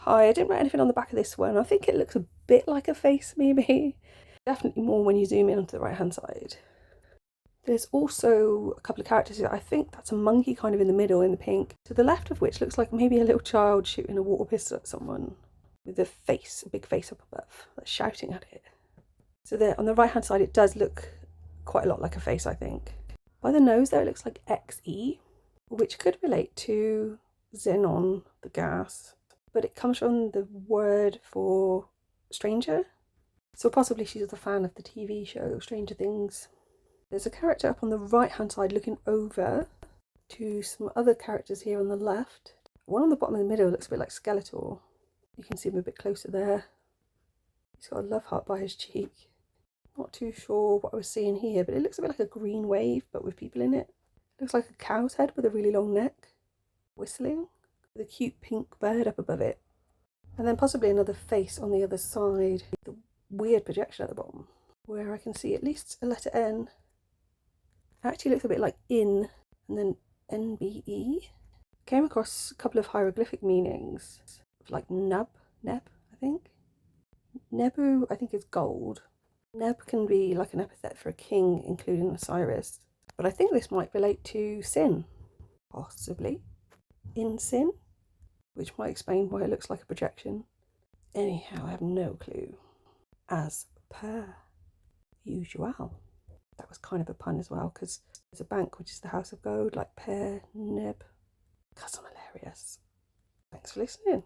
Hi, I didn't write anything on the back of this one. I think it looks a bit like a face, maybe. Definitely more when you zoom in onto the right hand side. There's also a couple of characters here. I think that's a monkey kind of in the middle in the pink, to the left of which looks like maybe a little child shooting a water pistol at someone with a big face up above, that's shouting at it. So there on the right hand side it does look quite a lot like a face, I think. By the nose there it looks like XE, which could relate to xenon, the gas, but it comes from the word for stranger. So possibly she's a fan of the TV show Stranger Things. There's a character up on the right hand side looking over to some other characters here on the left. One on the bottom in the middle looks a bit like Skeletor. You can see him a bit closer there. He's got a love heart by his cheek. Not too sure what I was seeing here, but it looks a bit like a green wave, but with people in it. Looks like a cow's head with a really long neck, whistling, with a cute pink bird up above it. And then possibly another face on the other side. The weird projection at the bottom, where I can see at least a letter N. It actually looks a bit like in, and then NBE. Came across a couple of hieroglyphic meanings, like neb, I think. Nebu, I think, is gold. Neb can be like an epithet for a king, including Osiris. But I think this might relate to sin, possibly. In sin, which might explain why it looks like a projection. Anyhow, I have no clue. As per usual. That was kind of a pun as well, because there's a bank which is the House of Gold, like Per Neb. That's hilarious. Thanks for listening.